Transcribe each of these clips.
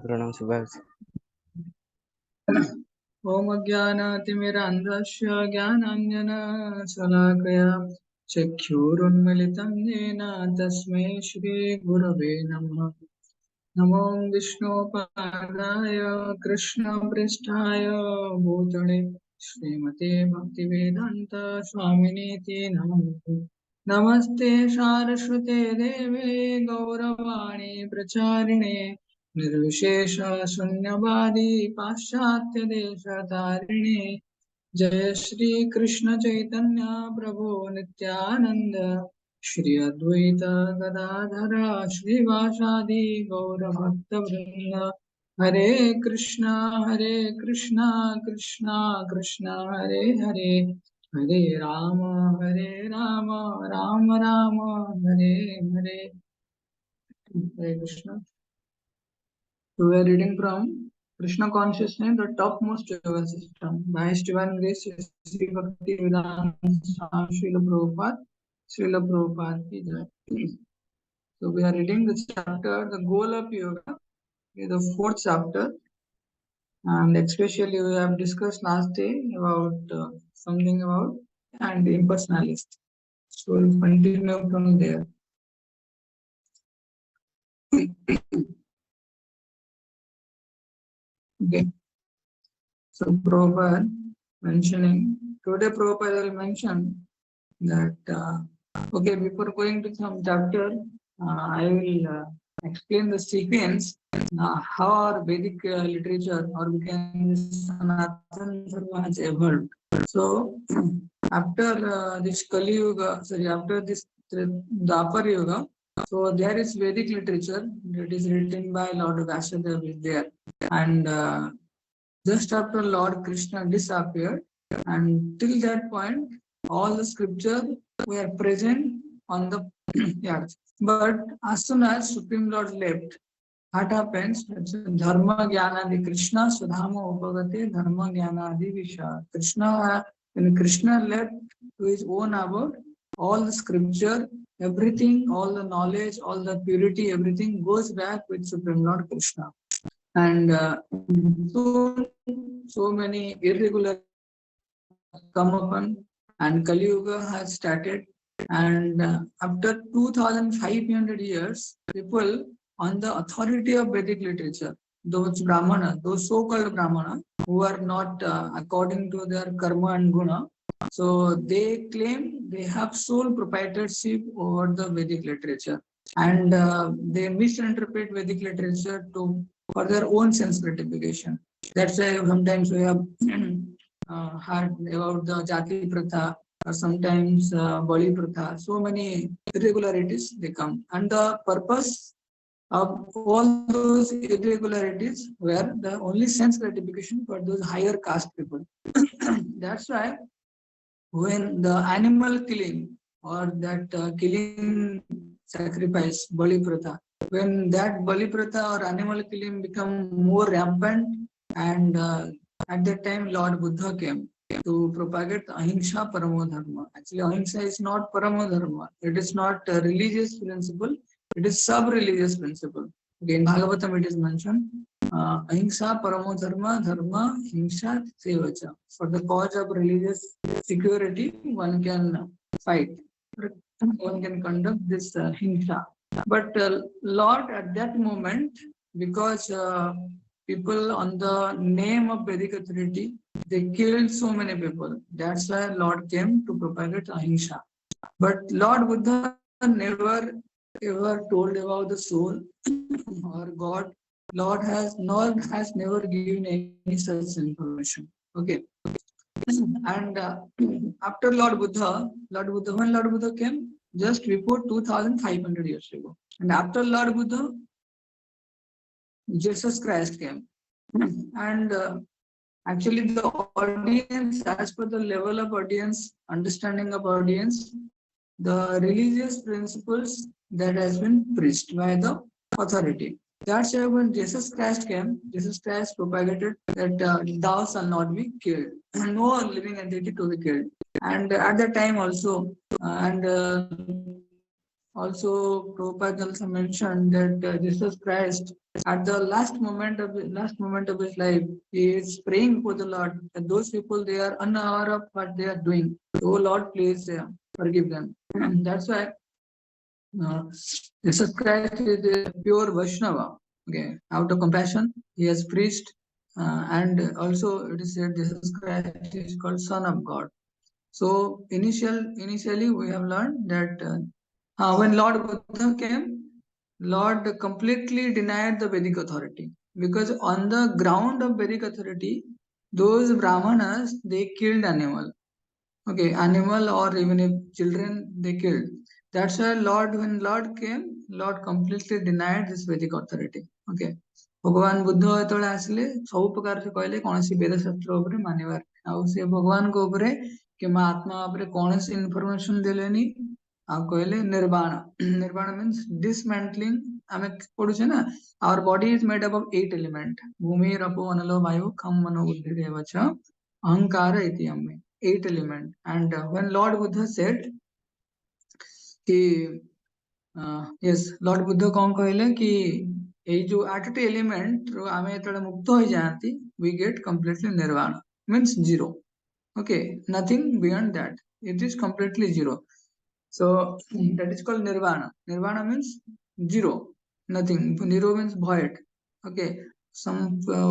प्रणाम सुभाष। ओम अज्ञानातिमिरान्धस्य ज्ञानाञ्जनशलाकया चक्षुरुन्मिलितं येन तस्मै श्रीगुरवे नमः। नमो विष्णुपादाय कृष्णपृष्ठाय भूतले श्रीमते भक्तिवेदान्त स्वामिनीति नमः। नमस्ते सारस्वते देवे गौरवाणी प्रचारिणे निर्विशेष शून्यवादी पाश्चात्यदेशतारिणे जय श्री कृष्ण चैतन्य प्रभु नित्यानंद श्री अद्वैत गदाधर श्रीवासादि गौरभक्तवृंद हरे कृष्णा कृष्णा कृष्णा हरे हरे हरे राम राम राम हरे हरे। हरे Krishna. So we are reading from Krishna Consciousness, the topmost yoga system by His Divine Grace Sri Bhakti Vedanta Swami Srila Prabhupada. Srila Prabhupada ki jai. So we are reading the chapter, the goal of yoga, the fourth chapter, and especially we have discussed last day about something about and impersonalist. So we'll continue from there. Okay. So Prabhupada mentioning, today Prabhupada will mention that, okay, before going to some chapter, I will explain the sequence, how our Vedic literature, or we can Sanatana Dharma has evolved. So, after this Kali Yuga, sorry, after this Dwapar Yuga, so there is Vedic literature that is written by Lord Vasudev is there, and just after Lord Krishna disappeared, and till that point, all the scripture were present on the earth. But as soon as Supreme Lord left, what happens? Dharma Jnanadi Krishna Sudhama Upagate Dharma Jnanadi Visha. Krishna, when Krishna left to his own abode, all the scripture, everything, all the knowledge, all the purity, everything goes back with Supreme Lord Krishna. And so many irregular come upon, and Kali Yuga has started. And after 2500 years, people on the authority of Vedic literature, those Brahmana, those so-called Brahmana, who are not according to their karma and guna, so they claim they have sole proprietorship over the Vedic literature, and they misinterpret Vedic literature for their own sense gratification. That's why sometimes we have heard about the Jati Pratha, or sometimes Bali Pratha. So many irregularities they come, and the purpose of all those irregularities were the only sense gratification for those higher caste people. That's why when the animal killing, or that killing sacrifice, Bali Pratha, when that Bali Pratha or animal killing become more rampant, and at that time Lord Buddha came to propagate ahimsa paramo dharma. Actually, ahimsa is not paramo dharma. It is not a religious principle. It is sub-religious principle. Okay, in Bhagavatam it is mentioned, ahimsa paramo dharma, dharma himsa sevacha. For the cause of religious security, one can fight. One can conduct this himsa. But Lord at that moment, because people on the name of Vedic authority, they killed so many people. That's why Lord came to propagate ahimsa. But Lord Buddha never ever told about the soul or God. Lord has never given any such information. Okay. And after when Lord Buddha came, just before 2500 years ago. And after Lord Buddha, Jesus Christ came. And actually the audience, as per the level of audience, understanding of audience, the religious principles that has been preached by the authority. That's why when Jesus Christ came, Jesus Christ propagated that thou shalt not be killed. No living entity to be killed. And at that time also, and Also, Prabhupada also mentioned that Jesus Christ, at the last moment of his life, he is praying for the Lord. And those people, they are unaware of what they are doing. Oh Lord, please forgive them. And that's why uh, Jesus Christ is a pure Vaishnava. Okay, out of compassion, he has preached, and also it is said Jesus Christ is called Son of God. So initially we have learned that when Lord Buddha came, Lord completely denied the Vedic authority, because on the ground of Vedic authority, those Brahmanas, they killed animal. Okay, animal or even if children they killed. That's why when Lord came, Lord completely denied this Vedic authority. Okay. ଭଗବାନ ବୁଦ୍ଧ ଯେତେବେଳେ ଆସିଲେ ସବୁ ପ୍ରକାର ସେ କହିଲେ କୌଣସି ବେଦ ଶାସ୍ତ୍ର ଉପରେ ମାନିବାର ଆଉ ସେ ଭଗବାନଙ୍କ ଉପରେ କିମ୍ବା ଆତ୍ମା ଉପରେ କୌଣସି ଇନଫର୍ମେସନ ଦେଲେନି ଆଉ କହିଲେ ନିର୍ବାଣ ନିର୍ବାଣ ମିନ୍ସ dismantling ଆମେ ପଢୁଛେ ନା our body is made up of 8 elements ଭୂମି ରପୋ ଅନଲୋ ବାୟୁ ଖମ ମନୋ ବୁଦ୍ଧି ଦେବ ଛ अहंकार इति हमें 8 element and when Lord Buddha said कि yes Lord Buddha कौन कहले कि ये जो 8टी एलिमेंट रो आमे जेतले मुक्त हो जाती we get completely nirvana means zero. Okay, nothing beyond that, it is completely zero. So that is called nirvana. Nirvana means zero, nothing. Zero means void. Okay, some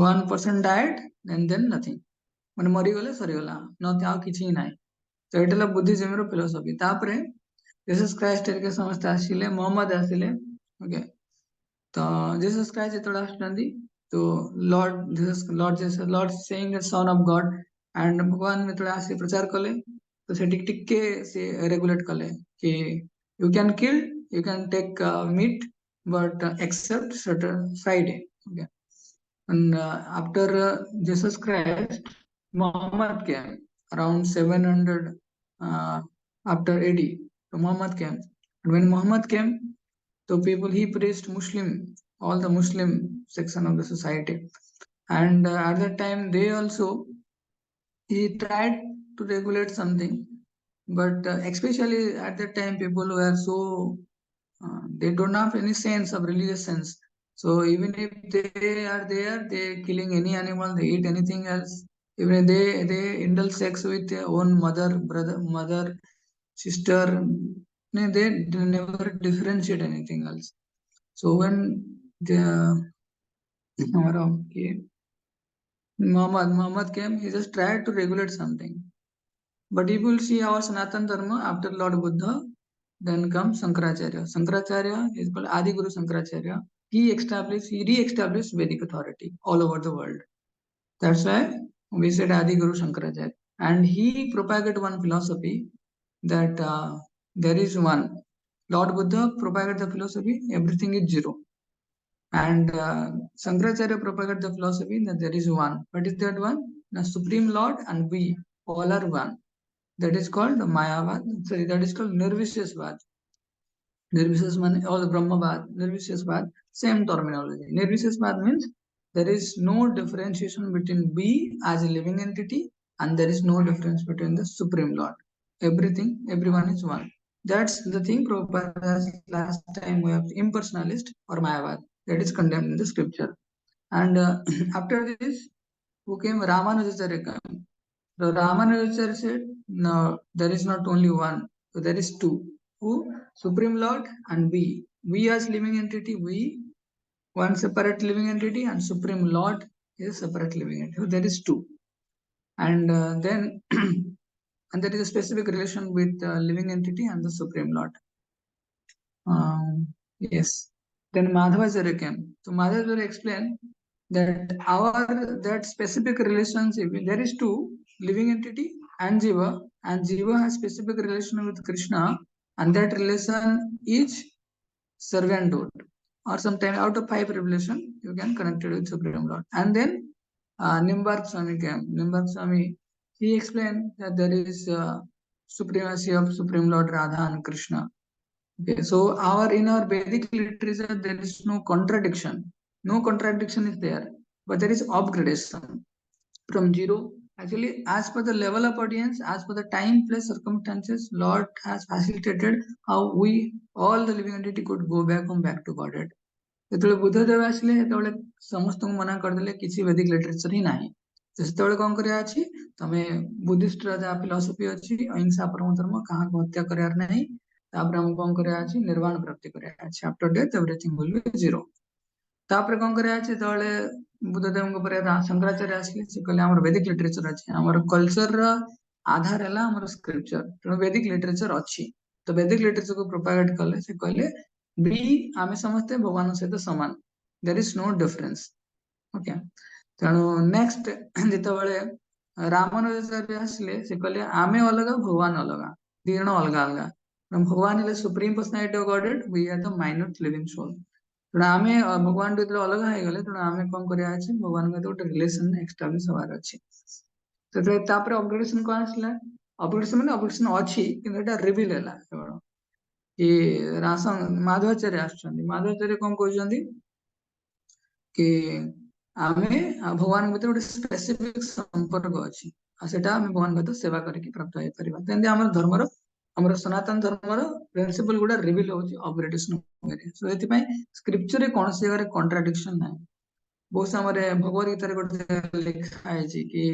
one person died and then nothing. ମାନେ ମରିଗଲେ ସରିଗଲା ନ ଆଉ କିଛି ନାହିଁ ତ ଏଇଟା ହେଲା ବୁଦ୍ଧିଜିମର ଫିଲୋସଫି ତାପରେ ଜେସସ୍ କ୍ରାଇଷ୍ଟ ହେରିକା ସମସ୍ତେ ଆସିଲେ ମହମ୍ମଦ ଆସିଲେ ଓକେ ତ ଜେସସ୍ କ୍ରାଇଷ୍ଟ ଯେତେବେଳେ ଆସୁଛନ୍ତି ତ Lord saying son of God and ଭଗବାନ ଯେତେବେଳେ ଆସି ପ୍ରଚାର କଲେ ତ ସେଠି ଟିକେ ସେ ରେଗୁଲେଟ କଲେ କି you can kill you can take meat but except Friday okay and after Jesus Christ, Muhammad came around 700 after AD. So Muhammad came. And when Muhammad came, the people he preached Muslim, all the Muslim section of the society. And at that time, they also he tried to regulate something, but especially at that time, people were so they don't have any sense of religious sense. So even if they are there, they killing any animal, they eat anything else. Even they indulge sex with their own mother, sister. No, they never differentiate anything else. So when the okay, Muhammad came, he just tried to regulate something. But if you will see our Sanatan Dharma after Lord Buddha, then comes Sankaracharya. Sankaracharya is called Adi Guru Sankaracharya. He re-established Vedic authority all over the world. That's why we said Adi Guru Shankaracharya. And he propagated one philosophy that there is one. Lord Buddha propagated the philosophy, everything is zero. And Shankaracharya propagated the philosophy that there is one. What is that one? The Supreme Lord and we all are one. That is called mayavad. Sorry, that is called nirvishesvad. Nirvishesvad or the Brahmavad, Nirvishesvad, same terminology. Nirvishesvad means there is no differentiation between we as a living entity and there is no difference between the Supreme Lord. Everyone is one. That's the thing Prabhupada last time we have impersonalist or Mayavad. That is condemned in the scripture. And after this, who came? Ramanujacharya came. So Ramanujacharya said, no, there is not only one, so there is two. Who? Supreme Lord and we. We as living entity, we, one separate living entity, and Supreme Lord is separate living entity. So there is two. And then, and there is a specific relation with living entity and the Supreme Lord. Yes. Then Madhavacharya came. So Madhavacharya explained that specific relationship, there is two, living entity and Jiva has specific relation with Krishna, and that relation is servanthood. Or sometime out of 5 revelation, you can connect it with Supreme Lord. And then Nimbark Swami came. Nimbark Swami, he explained that there is supremacy of Supreme Lord Radha and Krishna. Okay, so in our Vedic literature there is no contradiction. No contradiction is there, but there is upgradation from zero Actually, as per the level of audience, as per the time, place, circumstances, Lord has facilitated how we, all the living entity, could go back home back to Godhead. ଯେତେବେଳେ ବୁଦ୍ଧଦେବ ଆସିଲେ ସେତେବେଳେ ସମସ୍ତଙ୍କୁ ମନା କରିଦେଲେ କିଛି Vedic literature ହିଁ ନାହିଁ। ସେତେବେଳେ କଣ କରିବା ଅଛି, ତମେ ବୁଦ୍ଧିଷ୍ଟର ଯାହା ଫିଲୋସଫି ଅଛି, ଅହିଂସା ପରମ ଧର୍ମ, କାହାକୁ ହତ୍ୟା କରିବାର ନାହିଁ, ତାପରେ ଆମକୁ କଣ କରିବା ଅଛି, ନିର୍ବାଣ ପ୍ରାପ୍ତି କରିବାର ଅଛି। After death everything will be zero. ତାପରେ କଣ କରିବା ଅଛି, ଯେତେବେଳେ ବୁଦ୍ଧଦେବଙ୍କ ପରେ ଶଙ୍କରାଚାର୍ଯ୍ୟ ଆସିଲେ, ସେ କହିଲେ ଆମର ବେଦିକ ଲିଟରେଚର ଅଛି, ଆମର କଲଚରର ଆଧାର ହେଲା ଆମର ସ୍କ୍ରିପ୍ଚର, ତେଣୁ ବେଦିକ ଲିଟରେଚର ଅଛି। ତ ବେଦିକ ଲିଟରେଚରକୁ ପ୍ରୋପାଗେଟ କଲେ। ସେ କହିଲେ ବି ଆମେ ସମସ୍ତେ ଭଗବାନଙ୍କ ସହିତ ସମାନ, ଦେयर ଇଜ नो ଡିଫରେନ୍ସ। ଓକେ, ତେଣୁ ନେକ୍ସଟ ଯେତେବେଳେ ରାମାନୁଜାଚାର୍ଯ୍ୟ ଆସିଲେ, ସେ କହିଲେ ଆମେ ଅଲଗା, ଭଗବାନ ଅଲଗା, ଦି ଜଣ ଅଲଗା ଅଲଗା। ଭଗବାନ ହେଲେ supreme personality of Godhead, we are the minute living soul. ତେଣୁ ଆମେ ଭଗବାନ ଯେତେବେଳେ ଅଲଗା ହେଇଗଲେ, ତେଣୁ ଆମେ କଣ କରିବା ଅଛି, ଭଗବାନଙ୍କ ସହିତ ଗୋଟେ ରିଲେସନ ଏକ୍ସଟାବ୍ଲିଶ ହବାର ଅଛି। ସେତେବେଳେ ତାପରେ ଅପଗ୍ରେଡେସନ କଣ ଆସିଲା, ଅପଗ୍ରେଡେସନ ମାନେ ଅପଗ୍ରେଡେସନ ଅଛି, କିନ୍ତୁ ଏଟା ରିଭିଲ ହେଲା କେବଳ କି ମାଧବାଚାର୍ଯ୍ୟ ଆସୁଛନ୍ତି। ମାଧବାଚାର୍ଯ୍ୟ କଣ କହୁଛନ୍ତି କି ଆମେ ଭଗବାନଙ୍କ ଭିତରେ ଗୋଟେ ସ୍ପେସିଫିକ ସମ୍ପର୍କ ଅଛି, ଆଉ ସେଟା ଆମେ ଭଗବାନଙ୍କ ସହିତ ସେବା କରିକି ପ୍ରାପ୍ତ ହେଇପାରିବା। ଯେମିତି ଆମର ଧର୍ମର, ଆମର ସନାତନ ଧର୍ମର ପ୍ରିନ୍ସିପଲ ଗୁଡା ରିଭିଲ ହଉଛି ଅପଗ୍ରେଡେସନ। ଏଥିପାଇଁ ସ୍କ୍ରିପ୍ଚରରେ କୌଣସି ଜାଗାରେ କଣ୍ଟ୍ରାଡିକ୍ସନ ନାହିଁ। ବହୁତ ସମୟରେ ଭଗବତ ଗୀତାରେ ଗୋଟେ ଲେଖା ହେଇଛି କି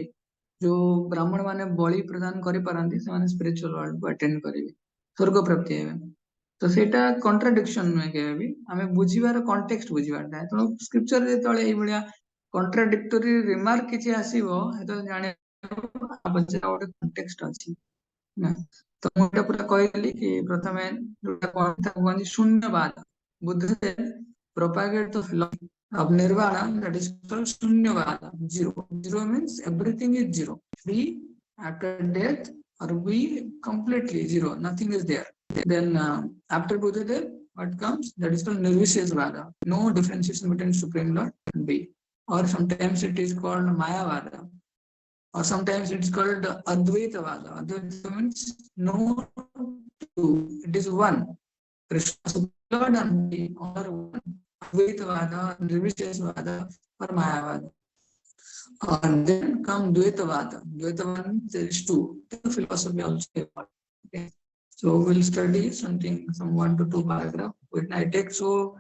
ଯୋଉ ବ୍ରାହ୍ମଣ ମାନେ ବଳି ପ୍ରଦାନ କରିପାରନ୍ତି, ସେମାନେ ସ୍ପିରିଚୁଆଲ ୱାର୍ଲଡକୁ ଆଟେଣ୍ଡ କରିବେ, ସ୍ୱର୍ଗ ପ୍ରାପ୍ତି ହେବେ। ତ ସେଇଟା କଣ୍ଟ୍ରାଡିକ୍ସନ ନୁହେଁ କେବେ ବି, ଆମେ ବୁଝିବାର କଣ୍ଟେକ୍ସଟ ବୁଝିବାର ଥାଏ। ତେଣୁ ସ୍କ୍ରିପ୍ଚରରେ ଯେତେବେଳେ ଏଇଭଳିଆ କଣ୍ଟ୍ରାଡିକ୍ଟୋରି ରିମାର୍କ କିଛି ଆସିବ, ସେତେବେଳେ ଜାଣିବା ଗୋଟେ କଣ୍ଟେକ୍ସଟ ଅଛି ନା। ତ ମୁଁ ଏଇଟା ପୁରା କହିଲି କି ପ୍ରଥମେ ଯୋଉଟା କୁହନ୍ତି ଶୂନ୍ୟବାଦ, Buddhadev propagate the philosophy of nirvana, that is called shunyavada, zero. Zero means everything is zero, free after death, or we completely zero, nothing is there. Then after Buddhadev, what comes, that is called nirvishesvada, no differentiation between supreme lord and we, or sometimes it is called mayavada, or sometimes it's called advaitavada. Advaita means no two, it is one. Krishna Lord and we are one. Advaitavada, nirvishesvada, or mayavada. And then come Dvaitavada. Dvaitavada means there is two. The philosophy also evolved. Okay. So we'll study something, some 1 to 2 paragraph. When I take so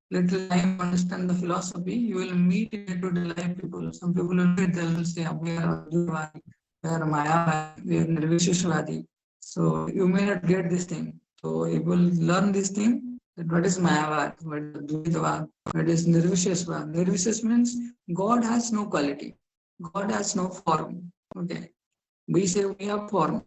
little time to understand the philosophy, you will meet day-to-day life people. Some people will meet, they will say, we are Advaitavadi, we are Mayavadi, we are Nirvishesvadi. So you may not get this thing. So you will learn this thing, that what is Mayavad, what is Dvaitavad, what is Nirvishesva. Nirvishes means God has no quality. God has no form. Okay. We say we have form.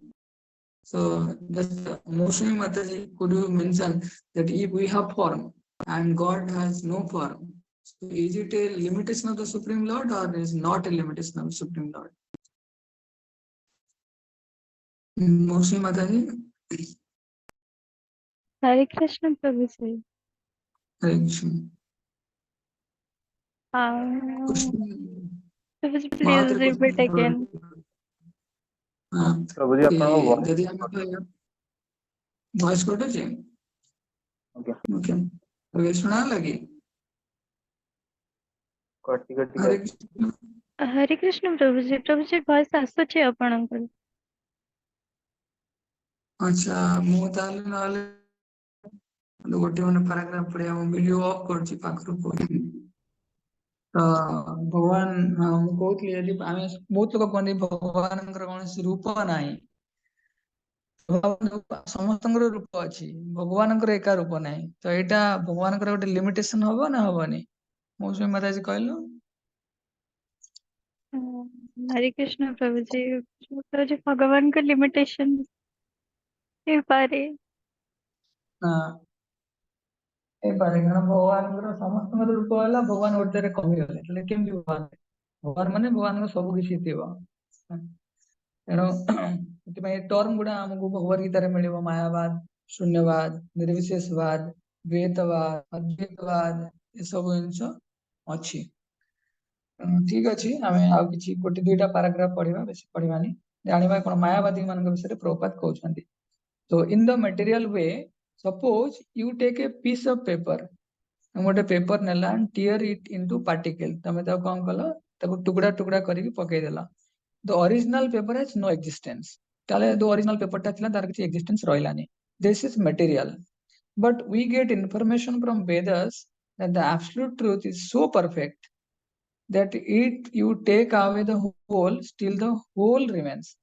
So just Moshe Mataji, could you mention that if we have form and God has no form, so is it a limitation of the Supreme Lord, or is not a limitation of the Supreme Lord? Moshe Mataji. Hare Krishna Prabhuji. Hare Krishna. Prabhuji, please repeat again. प्रभुजी आपको voice कटुଛି? Okay, okay, सुना लगी? हरे कृष्ण प्रभुजी, प्रभुजी voice आସୁଛି ଆପଣଙ୍କର। अच्छा, ମୁଁ ତାହେଲେ ନହେଲେ ଗୋଟେ ମାନେ ପାରାଗ୍ରାଫ ପଢିବା, ମୁଁ ଭିଡିଓ ଅଫ୍ କରୁଛି ପାଖରୁ ପଢିବି। ତ ଭଗବାନ, ମୁଁ କହୁଥିଲି ଯଦି ଆମେ ବହୁତ ଲୋକ କୁହନ୍ତି ଭଗବାନଙ୍କର କୌଣସି ରୂପ ନାହିଁ, ସମସ୍ତଙ୍କର ରୂପ ଅଛି, ଭଗବାନଙ୍କର ଏକା ରୂପ ନାହିଁ। ତ ଏଇଟା ଭଗବାନଙ୍କର ଗୋଟେ ଲିମିଟେସନ ହବ ନା ହବନି? ମୌସୁମୀ ମାତାଜୀ କହିଲୁ। हरे कृष्ण प्रभुजी, प्रभुजी भगवान का लिमिटेशन ହେଇପାରେ। ହେଇପାରେ, କାରଣ ଭଗବାନଙ୍କର ସମସ୍ତଙ୍କର ରୂପ ହେଲା, ଭଗବାନ ଗୋଟେରେ କମିଗଲେ, ହେଲେ କେମିତି ଭଗବାନ? ଭଗବାନ ମାନେ ଭଗବାନଙ୍କ ସବୁ କିଛି ଥିବ। ତେଣୁ ସେଥିପାଇଁ ଟର୍ମ ଗୁଡା ଆମକୁ ଭଗବତ ଗୀତାରେ ମିଳିବ, ମାୟାବାଦ, ଶୂନ୍ୟବାଦ, ନିର୍ବିଶେଷବାଦ, ଦ୍ୱୈତବାଦ, ଅଦ୍ୱୈତବାଦ, ଏସବୁ ଜିନିଷ ଅଛି। ଠିକ ଅଛି, ଆମେ ଆଉ କିଛି ଗୋଟେ ଦୁଇଟା ପାରାଗ୍ରାଫ ପଢିବା, ବେଶୀ ପଢିବାନି, ଜାଣିବା କଣ ମାୟାବାଦୀ ମାନଙ୍କ ବିଷୟରେ ପ୍ରଭୁପାଦ କହୁଛନ୍ତି। So in the material way, suppose you take a piece of paper, ଗୋଟେ ପେପର ନେଲା and tear it into particle, ତମେ ତାକୁ କଣ କଲ, ତାକୁ ଟୁକୁଡା ଟୁକୁଡା କରିକି ପକେଇଦେଲ। the original paper has no existence. Tale the original paper ta thila dar kichi existence roilani. This is material. But we get information from Vedas that the absolute truth is so perfect that it you take away the whole, still the whole remains.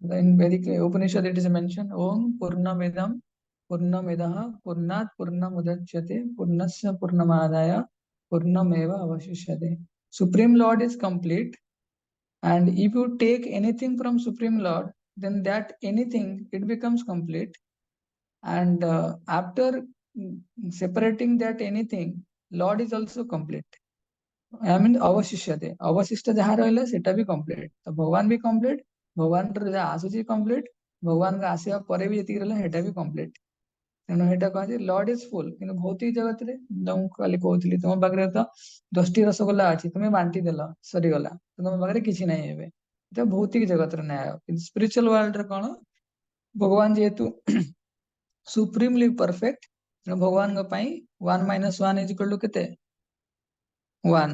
In Vedic Upanishad it is mentioned Om Purnamidam Purnamidaha Purnat Purnamudachyate Purnasya Purnamadaya Purnameva Avashishyate. Supreme Lord is complete, and if you take anything from Supreme Lord, then that anything it becomes complete. And after separating that anything, Lord is also complete. I mean अवशिष्यते अवशिष्ट जहाँ रहिला सेटा भी complete तो भगवान भी complete भगवान रो जे आसुची कंप्लीट भगवान का आसिया परे भी जति रहला हेटा भी कंप्लीट तेणु हेटा कहजे लॉर्ड इज फुल किंतु भौतिक जगत रे जम काली कहउतली तुम पाखरे तो 10टी रसगोल्ला अछि तुमे बांटी देला सरी गला तो तुम पाखरे किछि नै हेबे तो भौतिक जगत रे न्याय किंतु स्पिरिचुअल वर्ल्ड रे कोन भगवान जेतु सुप्रीमली परफेक्ट भगवान का पई 1 - 1 = केते 1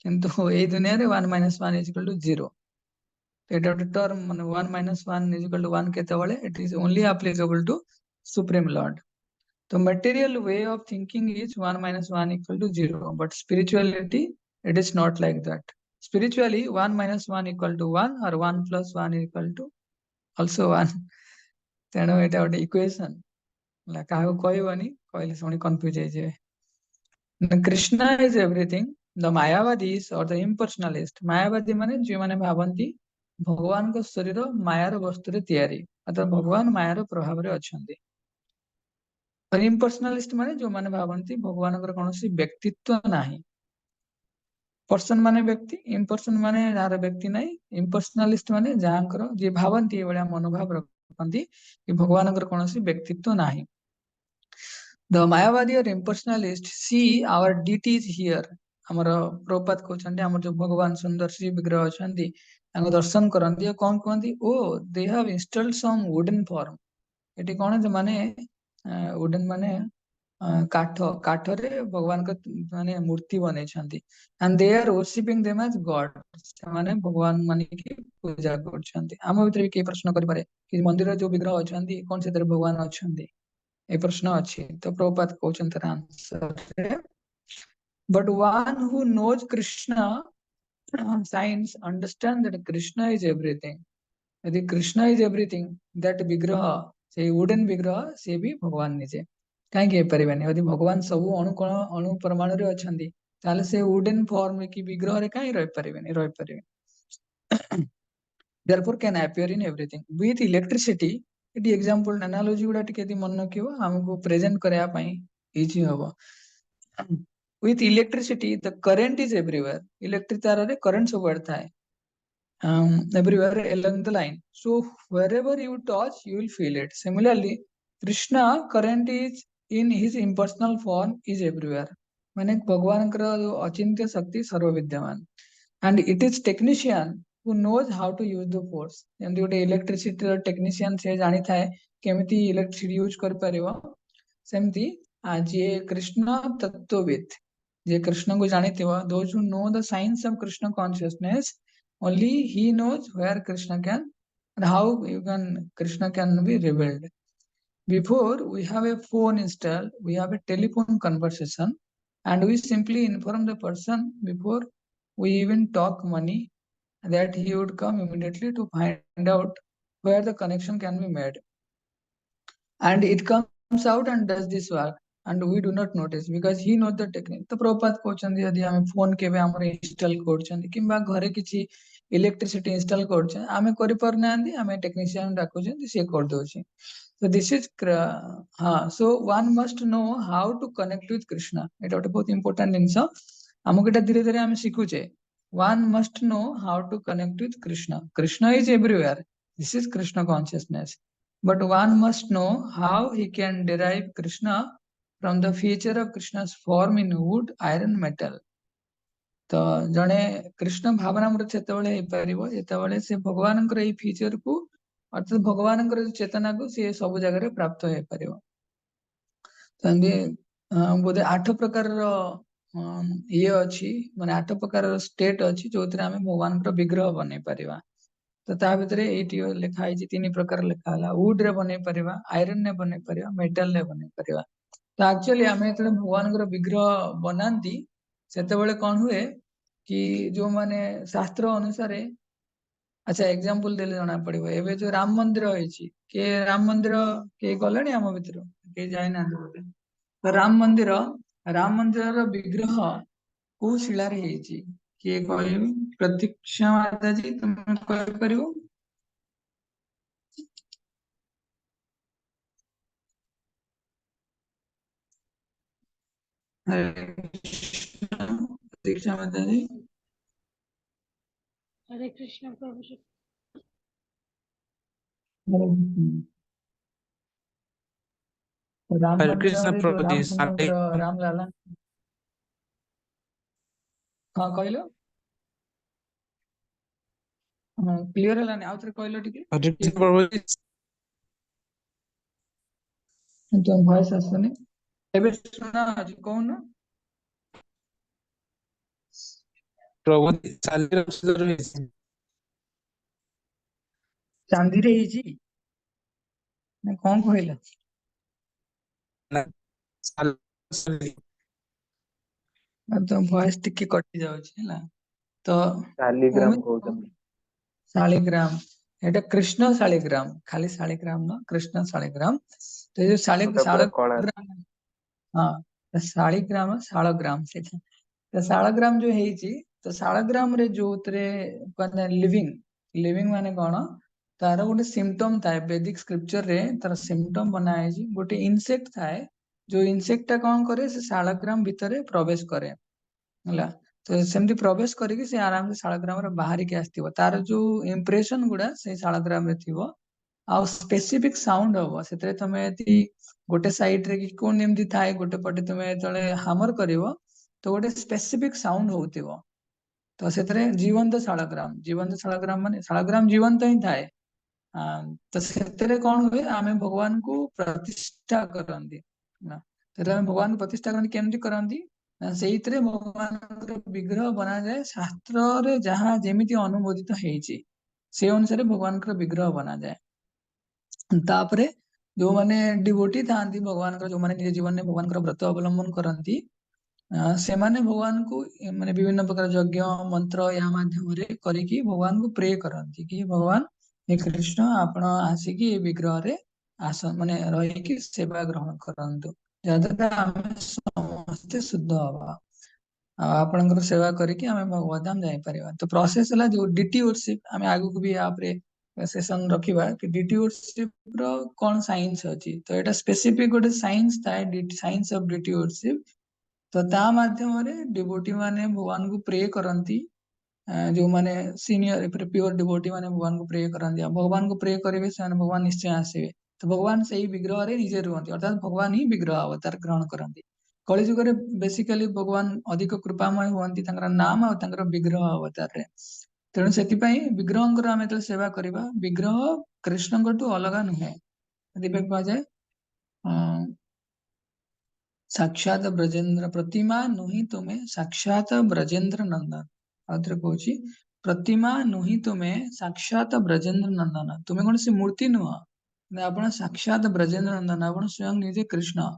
किंतु ए दुनिया रे 1 - 1 = 0 तो एटा गोटे टर्म माने 1 - 1 = 1 केतेबेले it is only applicable to supreme lord. The material way of thinking is 1 - 1 = 0, but spirituality it is not like that. Spiritually 1 - 1 = 1 or 1 + 1 = also 1. ତେଣୁ ଏଟା ଗୋଟେ ଇକ୍ୱେସନ ହେଲା କାହାକୁ କହିବନି କହିଲେ ଶୁଣି କନଫ୍ୟୁଜ ହେଇଯିବେ. Krishna is everything. The mayavadis or the impersonalist, mayavadi माने जो माने भावंती भगवान को शरीर मायार वस्तु रे तैयारी अर्थात भगवान मायार प्रभाव रे अछंती. और impersonalist माने जो माने भावंती भगवान को कौनसी व्यक्तित्व नाही. पर्सन माने व्यक्ति, इम्पर्सन माने जार व्यक्ति नाही, impersonalist माने जांकर जे भावंती ए बळा मनोभाव रखंती कि भगवान को कौनसी व्यक्तित्व नाही. The mayavadi or impersonalist see our deities here. हमर प्रभुपाद कहउछन्ती हमर जो भगवान सुंदर श्री विग्रह अछन्ती तांको दर्शन करन्ती कोन कहन्ती ओ they have installed some wooden form. एटी कोन जे माने वुडन माने काठ काठ रे भगवान का माने मूर्ति बनै छन्ती and they are worshipping them as God. माने भगवान माने की पूजा करछन्ती. हम भीतर के प्रश्न करि पारे कि मंदिर जो विग्रह अछन्ती कोन से भगवान अछन्ती ए प्रश्न अच्छी तो प्रभुपाद कहउछन तर answer. But one who knows Krishna science understand that Krishna is everything. यदि कृष्ण इज एवरीथिंग दैट विग्रह से वुडन विग्रह से भी भगवान निजे कहीं हे परिबेनी. यदि भगवान सब अणु कण अणु परमाणु रे अछंती ताले से वुडन फॉर्म की विग्रह रे कहीं रहि परिबेनी रहि परिबे. therefore can appear in everything with electricity. एटी एग्जांपल एनालॉजी गुडा टिके यदि मन रखियो हमको प्रेजेंट करया पई इजी हबो. with electricity the current is everywhere. Electric तार रे करंट सब बढ़ता है everywhere along the line, so wherever you touch you will feel it. Similarly Krishna current is in his impersonal form is everywhere. माने भगवान कर अचिंत्य शक्ति सर्व विद्यमान and it is technician who knows how to use the force. जेमति गोटे electricity technician से जानी थाए केमिति इलेक्ट्रिसिटी यूज कर परिबो सेमति जे कृष्ण तत्वविद जे कृष्ण को जानी थिबो those who know the science of Krishna consciousness only he knows where Krishna can and how you can Krishna can be revealed. Before we have a phone installed, we have a telephone conversation and we simply inform the person before we even talk money that he would come immediately to find out where the connection can be made. And it comes out and does this work and we do not notice because he knows the technique. तो प्रभुपाद कहउछन्ती यदि हम phone केबे हमर install करछन्ती किबा घरे किछि electricity install करछन आमे करि परनांदी आमे टेक्नीशियन डाकुछन्ती से कर दोछि. So this is so one must know how to connect with Krishna. एटा गोटे बहुत इंपोर्टेंट जिंस हमको एटा धीरे धीरे हम सिखुचे. One must know how to connect with Krishna. Krishna is everywhere. This is Krishna consciousness. But one must know how he can derive Krishna from the feature of Krishna's form in wood, iron, metal. तो जने कृष्ण भावनामृत सेतेबेले हे परिबो जेतेबेले से भगवानकर एई feature को अर्थात भगवानकर चेतना को से सब जगह रे प्राप्त हे परिबो. तंदे बोधे 8 प्रकार रो ये अछि माने 8 प्रकार रो स्टेट अछि जोतरे हमें भगवानकर विग्रह बनै परिबा. तो ता भितर ये लिखा है 3 प्रकार लिखा है वुड रे बनै परिबा आयरन ने बनै परिबा मेटल ने बनै परिबा तो एक्चुअली आम जो भगवान विग्रह बनाती से कौन हुए कि जो माने शास्त्र अनुसार अच्छा एग्जांपल देले जना पड़िबो एबे जो राम मंदिर होइछि के राम मंदिर के गलेनी आम भितर के जाय ना तो राम मंदिर रो विग्रह को शिला रे ହେଇଛି किए कहबे प्रतीक्षा माता जी तुम कह परिबो हरे कृष्ण प्रतीक्षा माता जी हरे कृष्ण प्रभु जी। हरे कृष्ण। राम हरे मंदिर कृष्ण रे जो प्रभु जी रामचंद्र राम लाला हाँ कहलो हाँ क्लियर हलानी आउ थरे कहलो टिके हरे ये कृष्ण प्रभु जी तो वॉइस आसुनी एबे सुना आज कौन प्रभु जी चालीर अक्षर ରହିଛି चांदी रे ହେଇଛି ना कौन कहला ନା ଚାଲି तो वॉइस टिके कटि जाଉଛି ହେଲା तो शालिग्राम उम्मीद कହୁଛନ୍ତି शालिग्राम एटा कृष्ण शालिग्राम खाली शालिग्राम न कृष्ण शालिग्राम तो ये जो ଗୋଟେ ପୁରା କଳା शालिग्राम हाँ तो शालिग्राम शालग्राम से तो शालग्राम जो ହେଇଛି तो शालग्राम रे जो उतरे कहते लिविंग लिविंग माने कौन तार गोटे सिम्पटम थाए वैदिक स्क्रिप्चर रे तार सिम्पटम बना है गोटे इनसेक्ट थाए जो इनसेक्ट टा कौन करे से शालग्राम भितर प्रवेश करे ହେଲା तो सेमती प्रवेश करके से आराम से शालग्राम रे बाहर के आस्तिबो तार जो इंप्रेशन गुडा से शालग्राम रे थिबो आ स्पेसिफिक साउंड हबो सेतरे तमे यदि गोटे साइड रे कि कोन एमती थाए गोटे पटे तमे तळे हैमर करिवो तो गोटे स्पेसिफिक साउंड होतिबो तो सेतरे जीवंत शालग्राम माने शालग्राम जीवंत ही थाए तो सेतरे कौन हुए आमे भगवान को प्रतिष्ठा करंदी ना तेरे आमे भगवान को प्रतिष्ठा करंदी केमती करंदी ना सेइतरे भगवान विग्रह बना जाए शास्त्र रे जहाँ जेमिति अनुमोदित ହେଇଛି से अनुसार भगवान विग्रह बना जाए तापरे जो माने डिवोटी थांती भगवान जो माने निज जीवन में भगवान व्रत अवलंबन करंती से माने भगवान को माने विभिन्न प्रकार यज्ञ मंत्र या माध्यम रे करिकी भगवान को प्रे करंती कि भगवान हे कृष्ण आपण आसिकी ए विग्रह रे आसन माने रहिकी सेवा ग्रहण करंतु जद्वारा आमे समस्त शुद्ध हवा आपणकर सेवा करिकी आमे भगवत धाम जाई परिबा तो प्रोसेस हला जो डीटी वर्शिप आमे आगु को भी आप रे सेशन रखिबा कि डीटी वर्शिप रो कोन साइंस अछि तो एटा स्पेसिफिक गोटे साइंस थाए साइंस ऑफ डीटी वर्शिप तो ता माध्यम रे डिवोटी माने भगवान को प्रे करंती जो माने सीनियर प्योर डिवोटी माने भगवान को प्रे करंती भगवान को प्रे करिवे से भगवान निश्चय आसीबे तो भगवान सही विग्रह रे निजे रुहंती अर्थात भगवान ही विग्रह अवतार ग्रहण करंती कलि जुग रे बेसिकली भगवान अधिक कृपामय हुअंती तांकर नाम आ तांकर विग्रह अवतार रे तेणु सेतिपई विग्रहंकर आमे तो सेवा करिबा विग्रह कृष्णଙ୍କଠୁ अलगा नुहे दिबे कुआ जाए साक्षात ब्रजेंद्र प्रतिमा नुही तुमे साक्षात ब्रजेंद्र नंदन आउथरे कहूची प्रतिमा नुही तुमे साक्षात ब्रजेंद्र नंदन तुमे कौन सी मूर्ति नुह ना आपण साक्षात ब्रजेंद्र नंदन आपण स्वयं निजे कृष्ण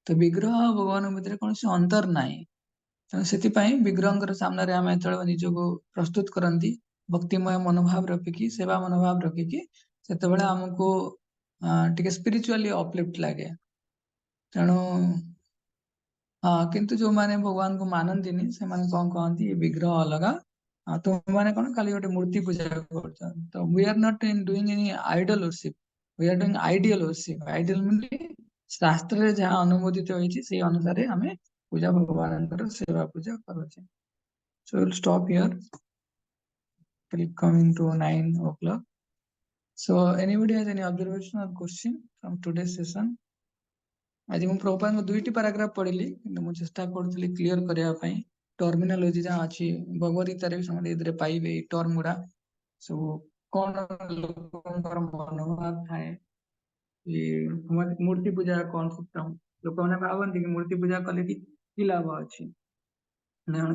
तो विग्रह भगवान भितर कौन सी अंतर नाही तेणु सेतिपई विग्रहंकर सामने रे आमे जेतବେଳେ निजको प्रस्तुत करंती भक्तिमय मनोभाव रखिकी सेवा मनोभाव रखिकी सेतବେଳେ हमको टिके स्पिरिचुअली अपलिफ्ट लागे तेणु हाँ किंतु जो माने भगवान को मानंतीनी से माने कौन कहती ये विग्रह अलगा तुम माने कौन खाली गोटे मूर्ति पूजा करछ तो we are not in doing any idol worship we are doing ideal worship ideal mean शास्त्र रे जहाँ अनुमोदित होइछि से अनुसार हमें पूजा भगवान सेवा पूजा करूछे so will stop here till coming to 9 o'clock so anybody has any observation or question from today's session आज मैं प्रभुपाद दुईटी पैराग्राफ पढ़िली कि मुझे चेष्टा करूँ क्लीयर करने टर्मिनोलॉजी जहाँ अच्छी भगवद गीता रे समझ पाइबे टर्म गुड़ा सब कौन लोकर मनोभाव थाए मूर्ति पूजा कौन सिस्टम लोक मैंने भावती कि मूर्ति पूजा कले कि लाभ अच्छी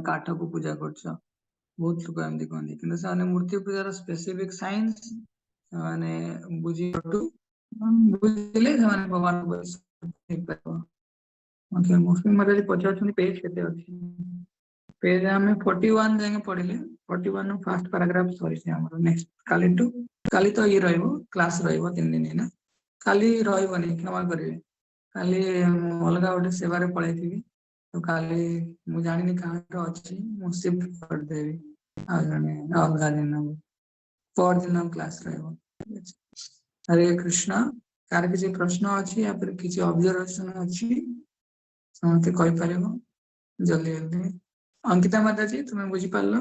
काठ को पूजा कर बहुत लोग एमती कहते कि से मूर्ति पूजार स्पेसिफिक साइंस माने बुझी बुझिले भगवान को ओके मुस्लिम मराठी पचास पेज केते अछि पेज हमें 41 जाके पढ़िले 41 नो फर्स्ट पैराग्राफ सॉरी से हमर नेक्स्ट काली तो ये रहइबो क्लास रहइबो 3 दिन ना काली रहइबो नहीं क्षमा करिवे काली अलगा गोटे सेवारे पळैथिबी तो काली मु जानिनी कहाँ अच्छी मु शिफ्ट कर देवी आ जने अलगा दिन पर दिन क्लास रहइबो हरे कृष्णा कार किसी प्रश्न अछि या फिर किसी ऑब्जर्वेशन अछि समझते कहि परिबो जल्दी जल्दी अंकिता माता जी तुम्हें बुझी पारलो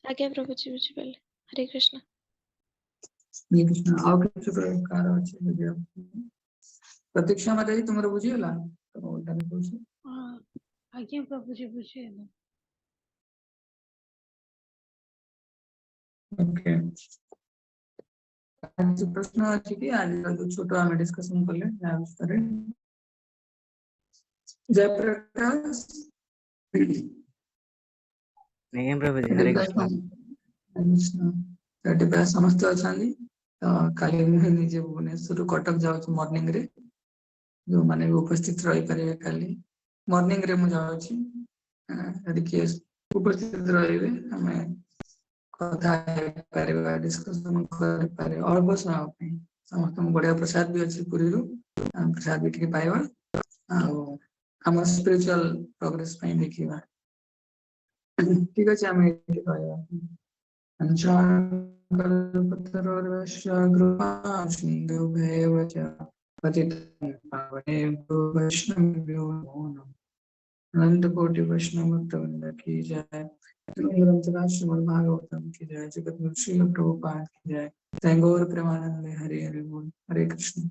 आज्ञा प्रभुजी बुझिପାରିଲେ हरे कृष्ण हरे कृष्ण आउ किसी प्रकार अछि बुझियो प्रतीक्षा माता जी तुमरो बुझियला तो तने पूछो हाँ आज्ञा प्रभुजी बुझिगला ओके आज प्रश्न अछि कि आज जो छोटो हम डिस्कशन करले या विषय जयप्रकाश आज्ञा प्रभुजी हरे कृष्ण समस्त अच्छा तो काली मुझे निजे भुवनेश्वर कटक जाऊँ मॉर्निंग रे जो माने उपस्थित रही पारे काली मॉर्निंग रे मु जाऊँ यदि किए उपस्थित रहिबे हमें कथा पारिबा डिस्कशन कर पारे और बस समस्त बढ़िया प्रसाद भी अच्छी पुरी रू प्रसाद भी टिके पाइबा हम स्पिरिचुअल प्रोग्रेस पे देखिबा ठीक अछि हम एति कहबा अंशाकल्पतरोर्वश्य कृपा सिन्धुभ्येव च पतितं पावनेभ्यो वैष्णवेभ्यो नमो नमः अनंत कोटि वैष्णव भक्तवृंद की जय श्रीमद् भागवतम की जय जगत श्रील प्रभुपाद की जय जय गौर प्रेमानंद हरे हरे बोल हरे कृष्ण।